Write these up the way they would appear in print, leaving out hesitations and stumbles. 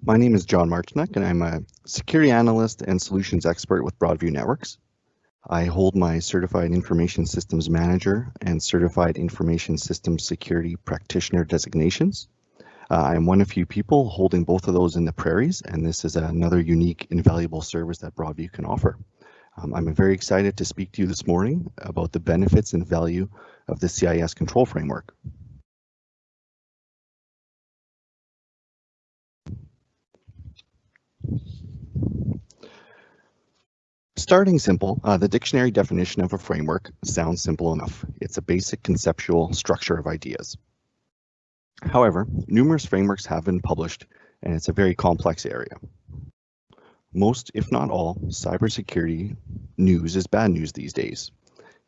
My name is John Marchnek, and I'm a security analyst and solutions expert with Broadview Networks. I hold my Certified Information Systems Manager and Certified Information Systems Security Practitioner designations. I'm one of few people holding both of those in the prairies, and this is another unique, invaluable service that Broadview can offer. I'm very excited to speak to you this morning about the benefits and value of the CIS control framework. Starting simple, the dictionary definition of a framework sounds simple enough. It's a basic conceptual structure of ideas. However, numerous frameworks have been published, and it's a very complex area. Most, if not all, cybersecurity news is bad news these days,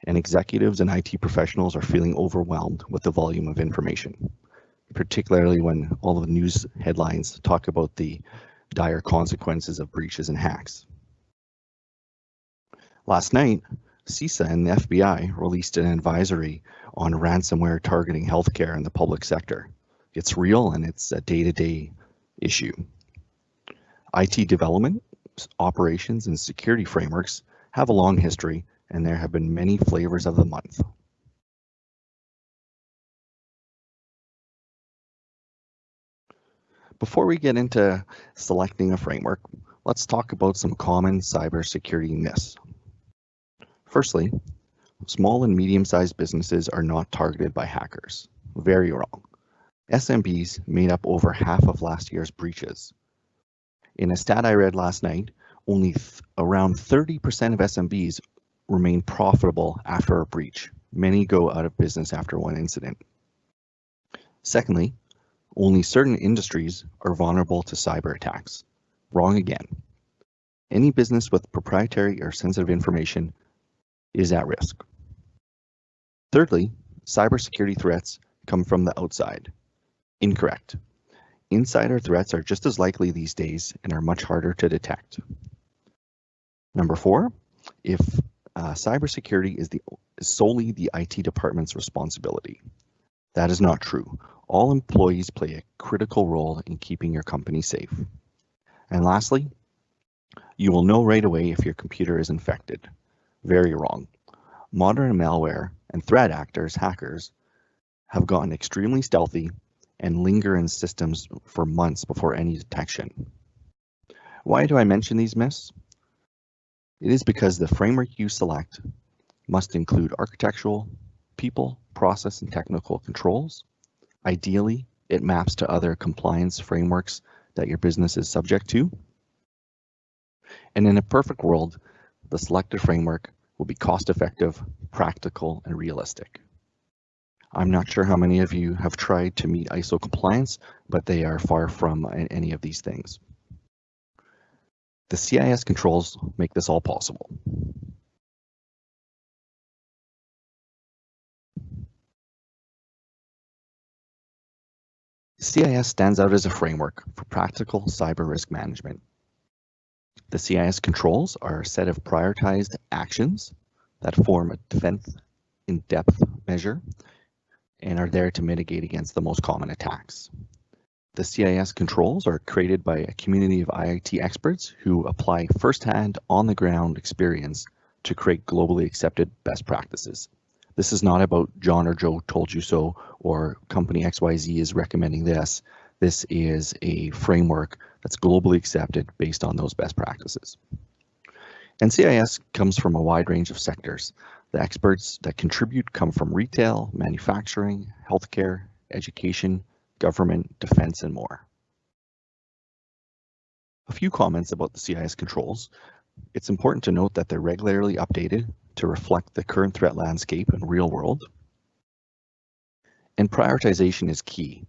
and executives and IT professionals are feeling overwhelmed with the volume of information, particularly when all of the news headlines talk about the dire consequences of breaches and hacks. Last night, CISA and the FBI released an advisory on ransomware targeting healthcare and the public sector. It's real and it's a day-to-day issue. IT development, operations, and security frameworks have a long history, and there have been many flavors of the month. Before we get into selecting a framework, let's talk about some common cybersecurity myths. Firstly, small and medium-sized businesses are not targeted by hackers. Very wrong. SMBs made up over half of last year's breaches. In a stat I read last night, only around 30% of SMBs remain profitable after a breach. Many go out of business after one incident. Secondly, only certain industries are vulnerable to cyber attacks. Wrong again. Any business with proprietary or sensitive information is at risk. Thirdly, cybersecurity threats come from the outside. Incorrect. Insider threats are just as likely these days and are much harder to detect. Number 4, if cybersecurity is solely the IT department's responsibility. That is not true. All employees play a critical role in keeping your company safe. And lastly, you will know right away if your computer is infected. Very wrong. Modern malware and threat actors, hackers, have gotten extremely stealthy and linger in systems for months before any detection. Why do I mention these myths? It is because the framework you select must include architectural, people, process, and technical controls. Ideally, it maps to other compliance frameworks that your business is subject to. And in a perfect world, the selected framework will be cost-effective, practical, and realistic. I'm not sure how many of you have tried to meet ISO compliance, but they are far from any of these things. The CIS controls make this all possible. CIS stands out as a framework for practical cyber risk management. The CIS controls are a set of prioritized actions that form a defense in-depth measure and are there to mitigate against the most common attacks. The CIS controls are created by a community of IT experts who apply first-hand, on-the-ground experience to create globally accepted best practices. This is not about John or Joe told you so, or company XYZ is recommending this. This is a framework that's globally accepted based on those best practices. And CIS comes from a wide range of sectors. The experts that contribute come from retail, manufacturing, healthcare, education, government, defense, and more. A few comments about the CIS controls. It's important to note that they're regularly updated to reflect the current threat landscape and real world. And prioritization is key.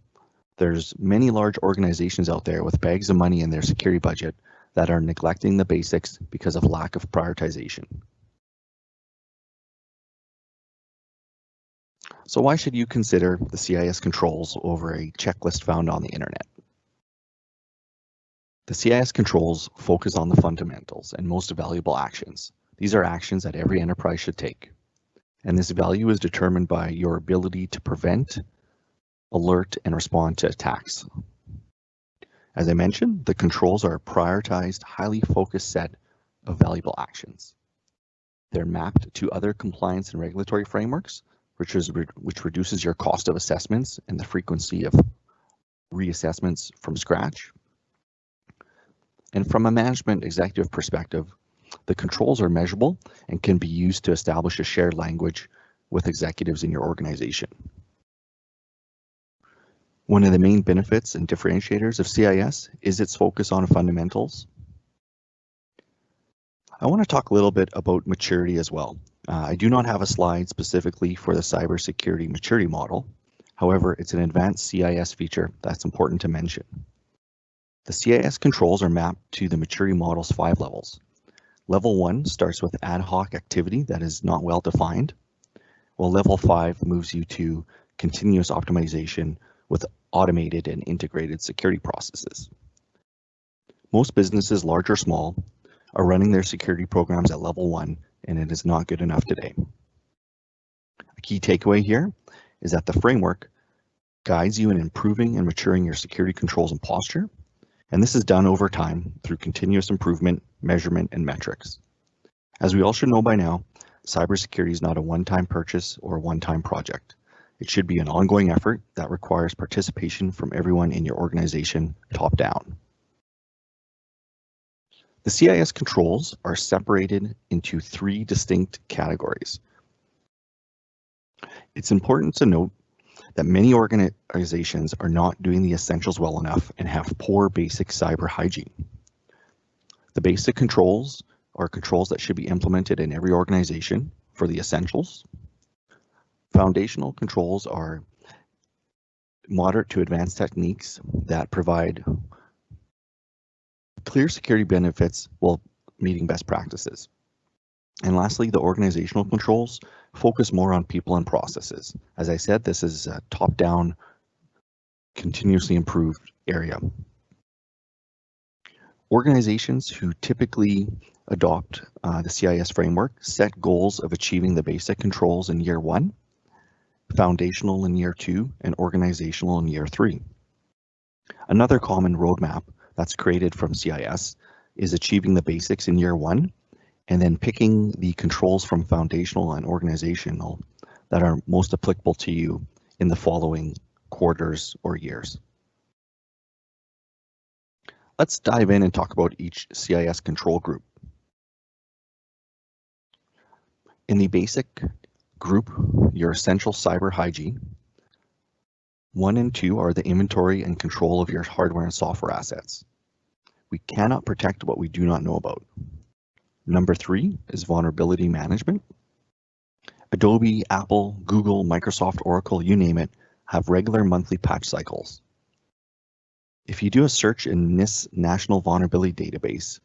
There's many large organizations out there with bags of money in their security budget that are neglecting the basics because of lack of prioritization. So why should you consider the CIS controls over a checklist found on the internet? The CIS controls focus on the fundamentals and most valuable actions. These are actions that every enterprise should take. And this value is determined by your ability to prevent, alert, and respond to attacks. As I mentioned, the controls are a prioritized, highly focused set of valuable actions. They're mapped to other compliance and regulatory frameworks, which reduces your cost of assessments and the frequency of reassessments from scratch. And from a management executive perspective, the controls are measurable and can be used to establish a shared language with executives in your organization. One of the main benefits and differentiators of CIS is its focus on fundamentals. I want to talk a little bit about maturity as well. I do not have a slide specifically for the cybersecurity maturity model. However, it's an advanced CIS feature that's important to mention. The CIS controls are mapped to the maturity model's 5 levels. Level 1 starts with ad hoc activity that is not well defined, while level 5 moves you to continuous optimization with automated and integrated security processes. Most businesses, large or small, are running their security programs at level 1, and it is not good enough today. A key takeaway here is that the framework guides you in improving and maturing your security controls and posture, and this is done over time through continuous improvement, measurement, and metrics. As we all should know by now, cybersecurity is not a one-time purchase or a one-time project. It should be an ongoing effort that requires participation from everyone in your organization, top down. The CIS controls are separated into 3 distinct categories. It's important to note that many organizations are not doing the essentials well enough and have poor basic cyber hygiene. The basic controls are controls that should be implemented in every organization for the essentials. Foundational controls are moderate to advanced techniques that provide clear security benefits while meeting best practices. And lastly, the organizational controls focus more on people and processes. As I said, this is a top-down, continuously improved area. Organizations who typically adopt the CIS framework set goals of achieving the basic controls in year 1, foundational in year 2, and organizational in year 3. Another common roadmap that's created from CIS is achieving the basics in year 1, and then picking the controls from foundational and organizational that are most applicable to you in the following quarters or years. Let's dive in and talk about each CIS control group. In the basic group, your essential cyber hygiene, 1 and 2 are the inventory and control of your hardware and software assets. We cannot protect what we do not know about. Number 3 is vulnerability management. Adobe, Apple, Google, Microsoft, Oracle, you name it, have regular monthly patch cycles. If you do a search in NIST National Vulnerability Database,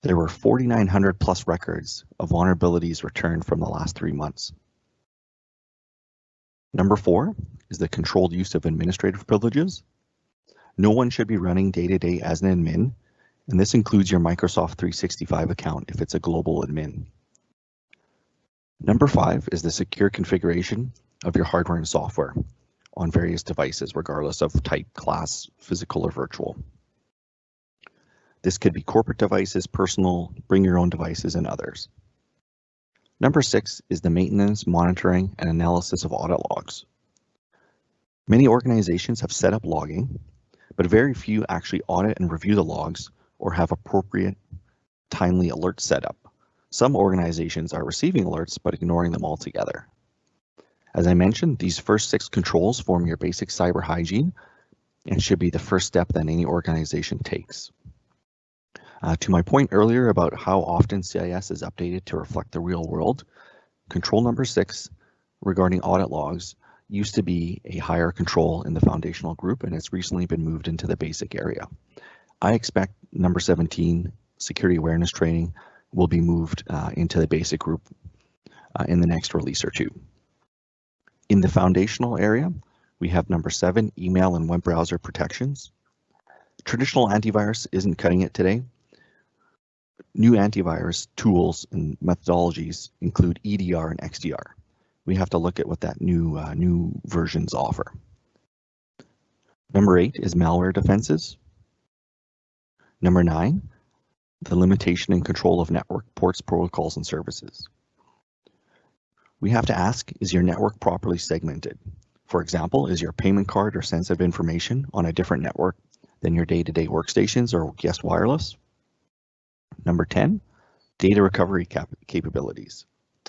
there were 4,900 plus records of vulnerabilities returned from the last 3 months. Number 4 is the controlled use of administrative privileges. No one should be running day-to-day as an admin, and this includes your Microsoft 365 account if it's a global admin. Number 5 is the secure configuration of your hardware and software on various devices, regardless of type, class, physical or virtual. This could be corporate devices, personal, bring your own devices, and others. Number 6 is the maintenance, monitoring, and analysis of audit logs. Many organizations have set up logging, but very few actually audit and review the logs or have appropriate, timely alerts set up. Some organizations are receiving alerts but ignoring them altogether. As I mentioned, these first 6 controls form your basic cyber hygiene and should be the first step that any organization takes. To my point earlier about how often CIS is updated to reflect the real world, control number 6 regarding audit logs used to be a higher control in the foundational group, and it's recently been moved into the basic area. I expect number 17, security awareness training, will be moved into the basic group in the next release or 2. In the foundational area, we have number 7, email and web browser protections. Traditional antivirus isn't cutting it today. New antivirus tools and methodologies include EDR and XDR. We have to look at what that new versions offer. Number 8 is malware defenses. Number 9, the limitation and control of network ports, protocols, and services. We have to ask, is your network properly segmented? For example, is your payment card or sensitive information on a different network than your day-to-day workstations or guest wireless? Number 10, data recovery capabilities.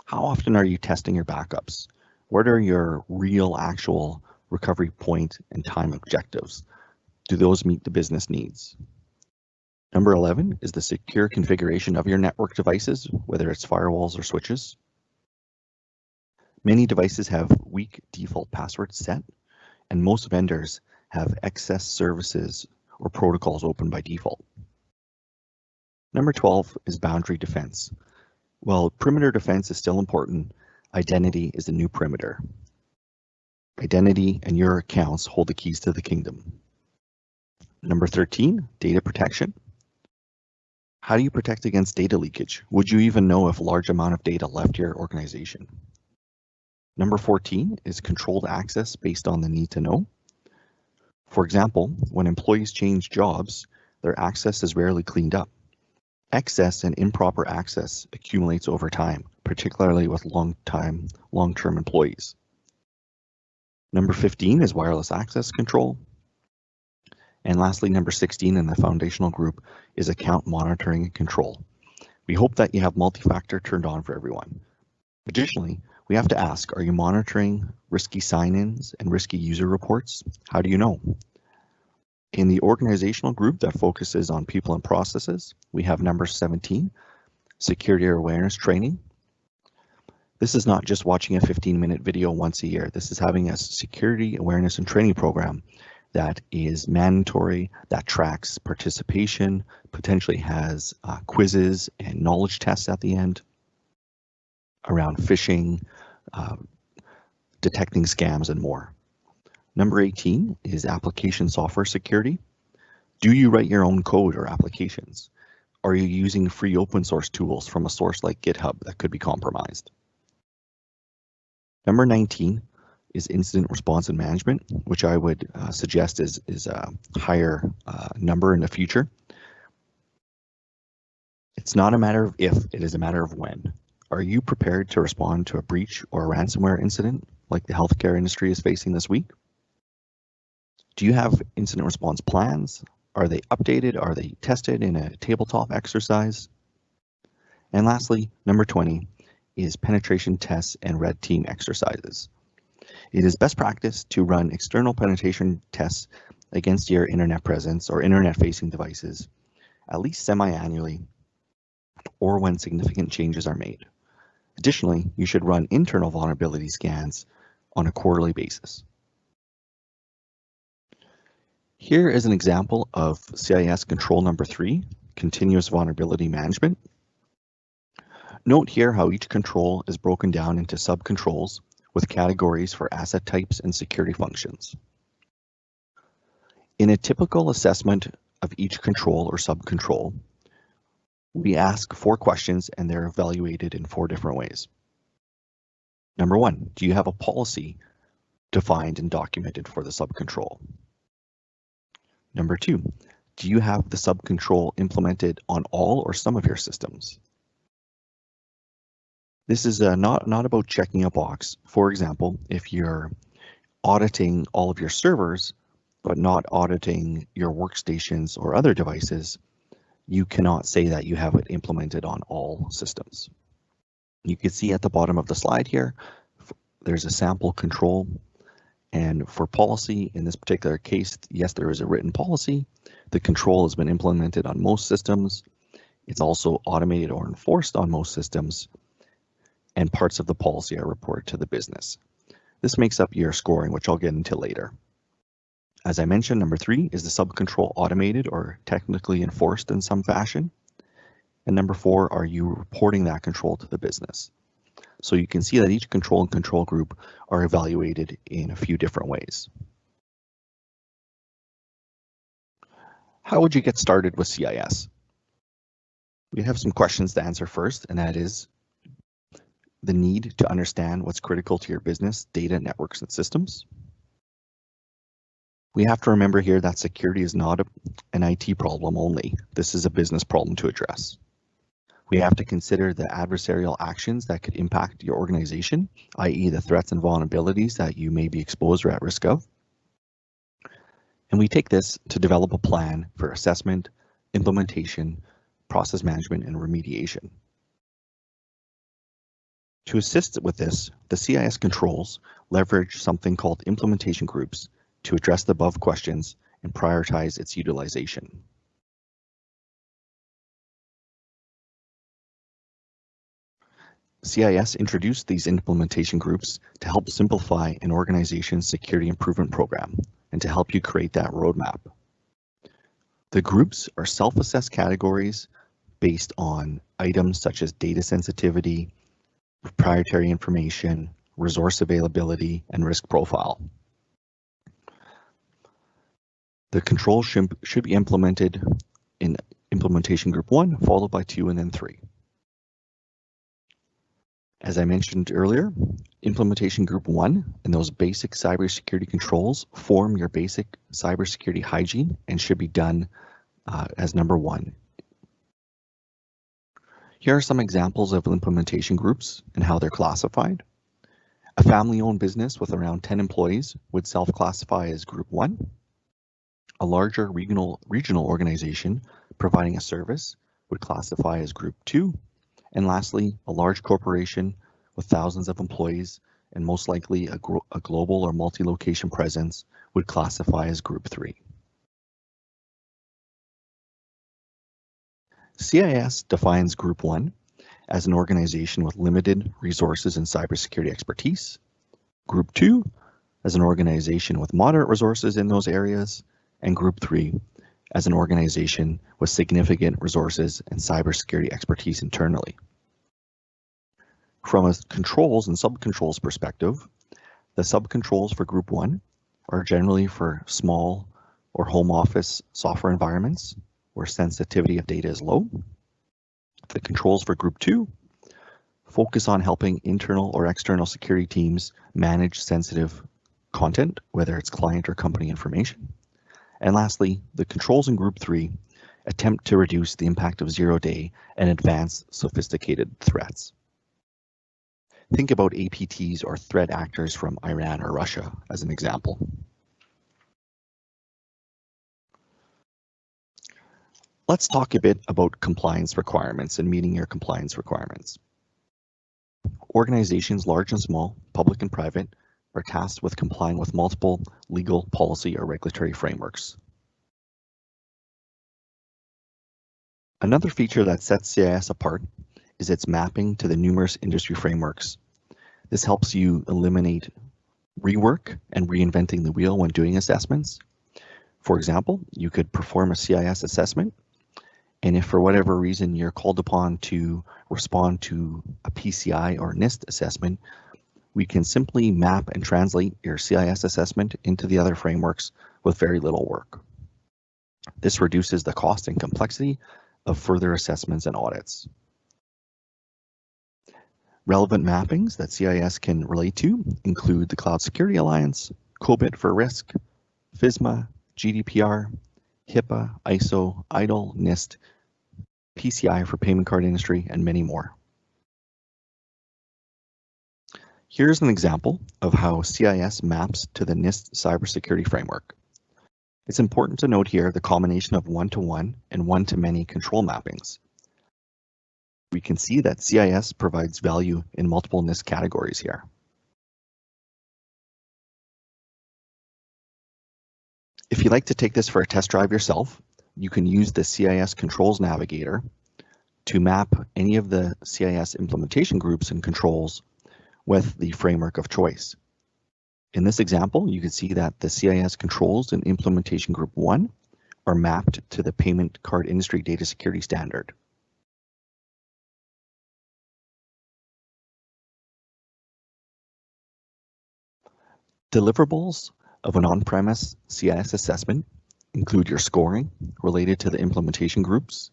How often are you testing your backups? What are your real actual recovery point and time objectives? Do those meet the business needs? Number 11 is the secure configuration of your network devices, whether it's firewalls or switches. Many devices have weak default passwords set, and most vendors have excess services or protocols open by default. Number 12 is boundary defense. While perimeter defense is still important, identity is the new perimeter. Identity and your accounts hold the keys to the kingdom. Number 13, data protection. How do you protect against data leakage? Would you even know if a large amount of data left your organization? Number 14 is controlled access based on the need to know. For example, when employees change jobs, their access is rarely cleaned up. Excess and improper access accumulates over time, particularly with long-term employees. Number 15 is wireless access control. And lastly, number 16 in the foundational group is account monitoring and control. We hope that you have multi-factor turned on for everyone. Additionally, we have to ask, are you monitoring risky sign-ins and risky user reports? How do you know? In the organizational group that focuses on people and processes, we have number 17, security awareness training. This is not just watching a 15-minute video once a year. This is having a security awareness and training program that is mandatory, that tracks participation, potentially has quizzes and knowledge tests at the end around phishing, detecting scams, and more. Number 18 is application software security. Do you write your own code or applications? Are you using free open source tools from a source like GitHub that could be compromised? Number 19 is incident response and management, which I would suggest is a higher number in the future. It's not a matter of if, it is a matter of when. Are you prepared to respond to a breach or a ransomware incident like the healthcare industry is facing this week? Do you have incident response plans? Are they updated? Are they tested in a tabletop exercise? And lastly, number 20 is penetration tests and red team exercises. It is best practice to run external penetration tests against your internet presence or internet-facing devices, at least semi-annually, or when significant changes are made. Additionally, you should run internal vulnerability scans on a quarterly basis. Here is an example of CIS control number 3, continuous vulnerability management. Note here how each control is broken down into sub-controls with categories for asset types and security functions. In a typical assessment of each control or sub-control, we ask 4 questions and they're evaluated in 4 different ways. Number 1, do you have a policy defined and documented for the sub-control? Number 2, do you have the sub-control implemented on all or some of your systems? This is not about checking a box. For example, if you're auditing all of your servers, but not auditing your workstations or other devices, you cannot say that you have it implemented on all systems. You can see at the bottom of the slide here, there's a sample control. And for policy, in this particular case, yes, there is a written policy. The control has been implemented on most systems. It's also automated or enforced on most systems. And parts of the policy are reported to the business. This makes up your scoring, which I'll get into later. As I mentioned, number 3 is the sub-control automated or technically enforced in some fashion. And number 4, are you reporting that control to the business? So you can see that each control and control group are evaluated in a few different ways. How would you get started with CIS? We have some questions to answer first, and that is the need to understand what's critical to your business, data, networks, and systems. We have to remember here that security is not an IT problem only. This is a business problem to address. We have to consider the adversarial actions that could impact your organization, i.e. the threats and vulnerabilities that you may be exposed or at risk of. And we take this to develop a plan for assessment, implementation, process management, and remediation. To assist with this, the CIS controls leverage something called implementation groups to address the above questions and prioritize its utilization. CIS introduced these implementation groups to help simplify an organization's security improvement program and to help you create that roadmap. The groups are self-assessed categories based on items such as data sensitivity, proprietary information, resource availability, and risk profile. The controls should be implemented in implementation group 1, followed by 2, and then 3. As I mentioned earlier, implementation group 1 and those basic cybersecurity controls form your basic cybersecurity hygiene and should be done as number 1. Here are some examples of implementation groups and how they're classified. A family-owned business with around 10 employees would self-classify as group 1. A larger regional organization providing a service would classify as group 2. And lastly, a large corporation with thousands of employees and most likely a global or multi-location presence would classify as group 3. CIS defines group 1 as an organization with limited resources and cybersecurity expertise. Group 2 as an organization with moderate resources in those areas, and group 3 as an organization with significant resources and cybersecurity expertise internally. From a controls and subcontrols perspective, the subcontrols for group 1 are generally for small or home office software environments where sensitivity of data is low. The controls for group 2 focus on helping internal or external security teams manage sensitive content, whether it's client or company information. And lastly, the controls in group 3 attempt to reduce the impact of zero-day and advanced sophisticated threats. Think about APTs or threat actors from Iran or Russia as an example. Let's talk a bit about compliance requirements and meeting your compliance requirements. Organizations large and small, public and private, are tasked with complying with multiple legal, policy, or regulatory frameworks. Another feature that sets CIS apart is its mapping to the numerous industry frameworks. This helps you eliminate rework and reinventing the wheel when doing assessments. For example, you could perform a CIS assessment, and if for whatever reason you're called upon to respond to a PCI or NIST assessment, we can simply map and translate your CIS assessment into the other frameworks with very little work. This reduces the cost and complexity of further assessments and audits. Relevant mappings that CIS can relate to include the Cloud Security Alliance, COBIT for Risk, FISMA, GDPR, HIPAA, ISO, IDLE, NIST, PCI for payment card industry, and many more. Here's an example of how CIS maps to the NIST cybersecurity framework. It's important to note here the combination of one-to-one and one-to-many control mappings. We can see that CIS provides value in multiple NIST categories here. If you'd like to take this for a test drive yourself, you can use the CIS Controls Navigator to map any of the CIS implementation groups and controls with the framework of choice. In this example, you can see that the CIS controls in implementation group 1 are mapped to the payment card industry data security standard. Deliverables of an on-premise CIS assessment include your scoring related to the implementation groups,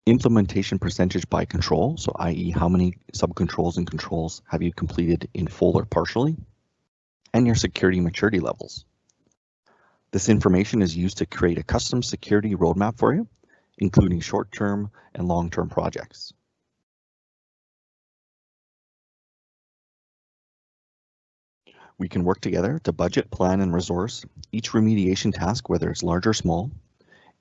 implementation percentage by control, so i.e. how many subcontrols and controls have you completed in full or partially, and your security maturity levels. This information is used to create a custom security roadmap for you, including short-term and long-term projects. We can work together to budget, plan, and resource each remediation task, whether it's large or small.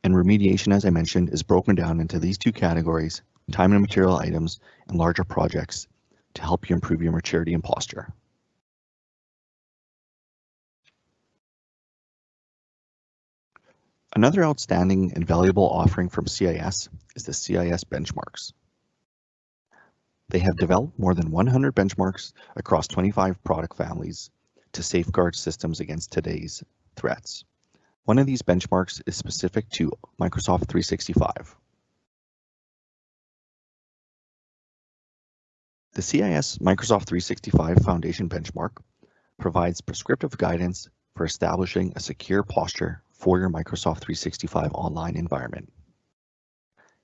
And remediation, as I mentioned, is broken down into these two categories: time and material items and larger projects, to help you improve your maturity and posture. Another outstanding and valuable offering from CIS is the CIS benchmarks. They have developed more than 100 benchmarks across 25 product families to safeguard systems against today's threats. One of these benchmarks is specific to Microsoft 365. The CIS Microsoft 365 Foundation Benchmark provides prescriptive guidance for establishing a secure posture for your Microsoft 365 online environment.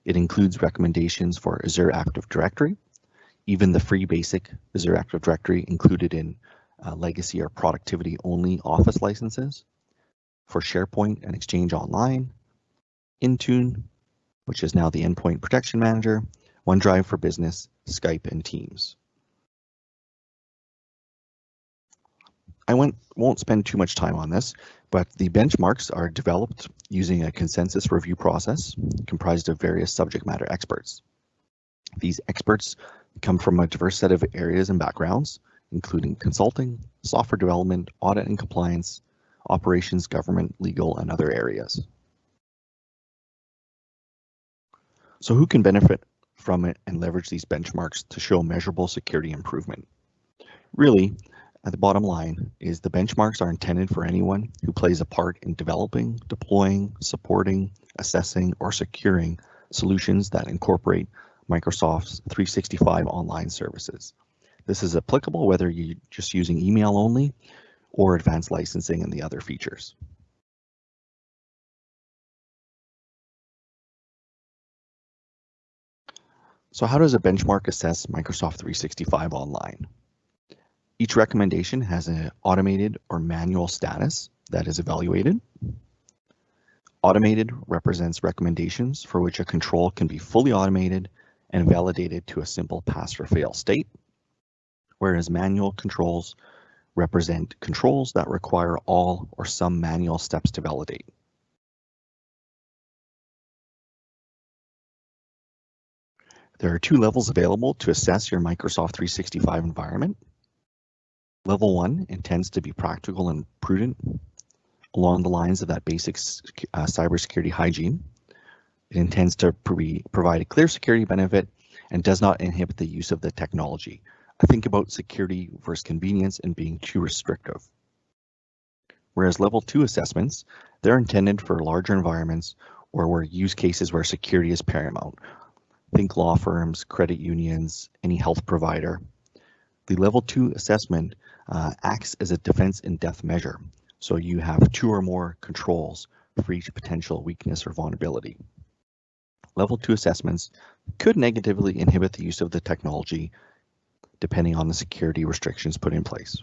It includes recommendations for Azure Active Directory, even the free basic Azure Active Directory included in legacy or productivity only Office licenses, for SharePoint and Exchange Online, Intune, which is now the Endpoint Protection Manager, OneDrive for Business, Skype, and Teams. I won't spend too much time on this, but the benchmarks are developed using a consensus review process comprised of various subject matter experts. These experts come from a diverse set of areas and backgrounds, including consulting, software development, audit and compliance, operations, government, legal, and other areas. So who can benefit from it and leverage these benchmarks to show measurable security improvement? Really, at the bottom line is the benchmarks are intended for anyone who plays a part in developing, deploying, supporting, assessing, or securing solutions that incorporate Microsoft's 365 online services. This is applicable whether you're just using email only or advanced licensing and the other features. So how does a benchmark assess Microsoft 365 online? Each recommendation has an automated or manual status that is evaluated. Automated represents recommendations for which a control can be fully automated and validated to a simple pass or fail state, whereas manual controls represent controls that require all or some manual steps to validate. There are two levels available to assess your Microsoft 365 environment. Level 1 intends to be practical and prudent along the lines of that basic cybersecurity hygiene. It intends to provide a clear security benefit and does not inhibit the use of the technology. I think about security versus convenience and being too restrictive. Whereas level 2 assessments, they're intended for larger environments or where use cases where security is paramount. Think law firms, credit unions, any health provider. The level 2 assessment acts as a defense in depth measure. So you have 2 or more controls for each potential weakness or vulnerability. Level 2 assessments could negatively inhibit the use of the technology depending on the security restrictions put in place.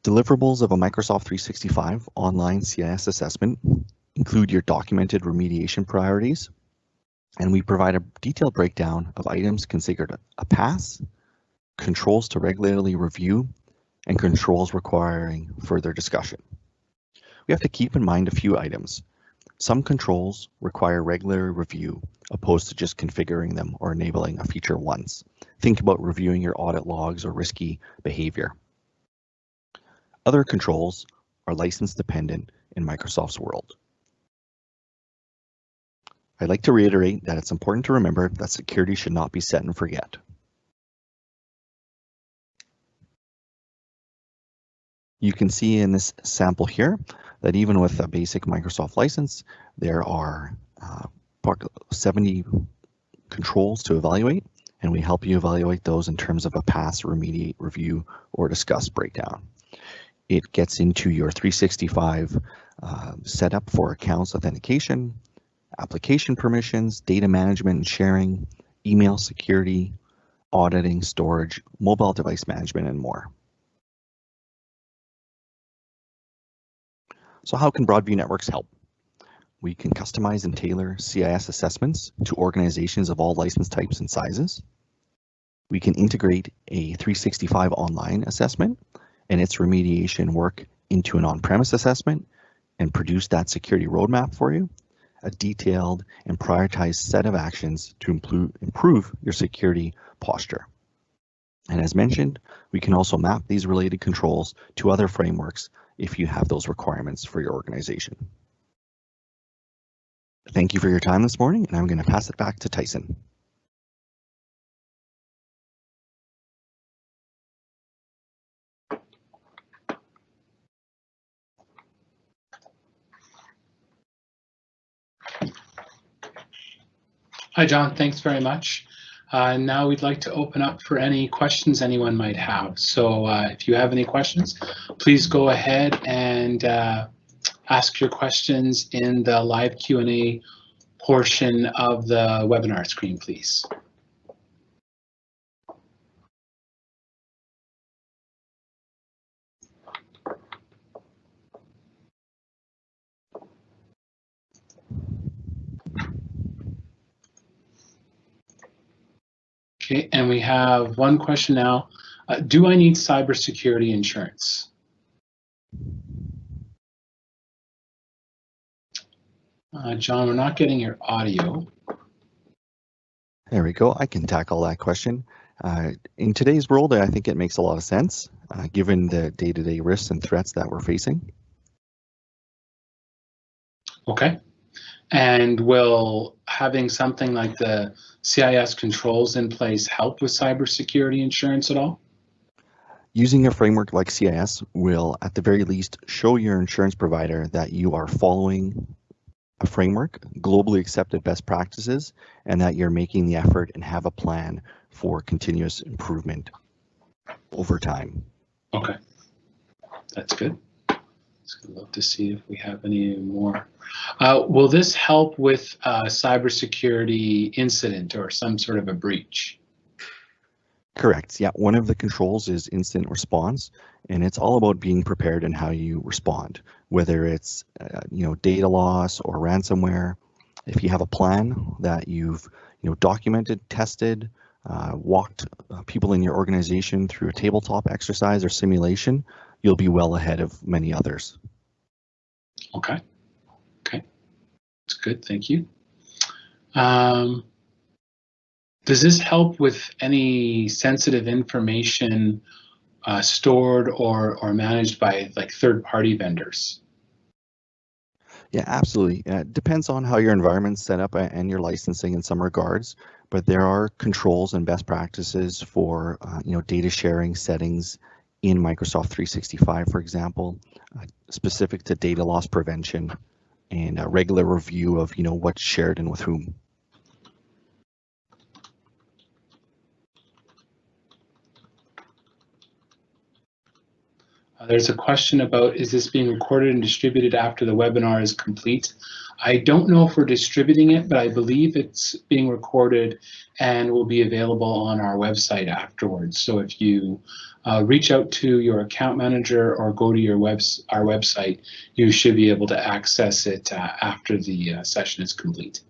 Deliverables of a Microsoft 365 online CIS assessment include your documented remediation priorities, and we provide a detailed breakdown of items considered a pass, controls to regularly review, and controls requiring further discussion. We have to keep in mind a few items. Some controls require regular review opposed to just configuring them or enabling a feature once. Think about reviewing your audit logs or risky behavior. Other controls are license dependent in Microsoft's world. I'd like to reiterate that it's important to remember that security should not be set and forget. You can see in this sample here that even with a basic Microsoft license, there are 70 controls to evaluate, and we help you evaluate those in terms of a pass, remediate, review, or discuss breakdown. It gets into your 365 setup for accounts authentication, application permissions, data management and sharing, email security, auditing, storage, mobile device management, and more. So how can Broadview Networks help? We can customize and tailor CIS assessments to organizations of all license types and sizes. We can integrate a 365 online assessment and its remediation work into an on-premise assessment and produce that security roadmap for you, a detailed and prioritized set of actions to improve your security posture. And as mentioned, we can also map these related controls to other frameworks if you have those requirements for your organization. Thank you for your time this morning, and I'm going to pass it back to Tyson. Hi, John. Thanks very much. Now we'd like to open up for any questions anyone might have. So if you have any questions, please go ahead and ask your questions in the live Q&A portion of the webinar screen, please. Okay, and we have one question now. Do I need cybersecurity insurance? John, we're not getting your audio. There we go. I can tackle that question. In today's world, I think it makes a lot of sense, given the day-to-day risks and threats that we're facing. Okay. And will having something like the CIS controls in place help with cybersecurity insurance at all? Using a framework like CIS will, at the very least, show your insurance provider that you are following a framework, globally accepted best practices, and that you're making the effort and have a plan for continuous improvement over time. Okay, that's good. I'd love to see if we have any more. Will this help with a cybersecurity incident or some sort of a breach? Correct. Yeah, one of the controls is incident response, and it's all about being prepared and how you respond, whether it's data loss or ransomware. If you have a plan that you've documented, tested, walked people in your organization through a tabletop exercise or simulation, you'll be well ahead of many others. Okay. Okay, that's good. Thank you. Does this help with any sensitive information stored or managed by like third-party vendors? Yeah, absolutely. It depends on how your environment's set up and your licensing in some regards, but there are controls and best practices for data sharing settings in Microsoft 365, for example, specific to data loss prevention and a regular review of what's shared and with whom. There's a question about, is this being recorded and distributed after the webinar is complete? I don't know if we're distributing it, but I believe it's being recorded and will be available on our website afterwards. So if you reach out to your account manager or go to our website, you should be able to access it after the session is complete.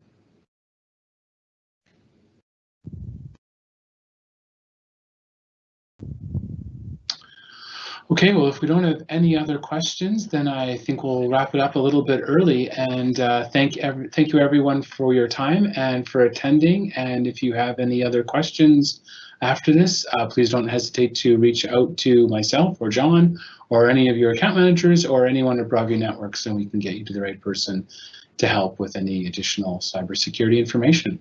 Okay, well, if we don't have any other questions, then I think we'll wrap it up a little bit early. And thank you everyone for your time and for attending. And if you have any other questions after this, please don't hesitate to reach out to myself or John or any of your account managers or anyone at Broadview Networks, and we can get you to the right person to help with any additional cybersecurity information.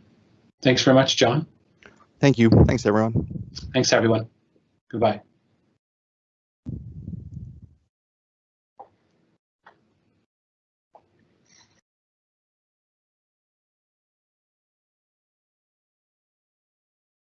Thanks very much, John. Thank you. Thanks, everyone. Thanks, everyone. Goodbye.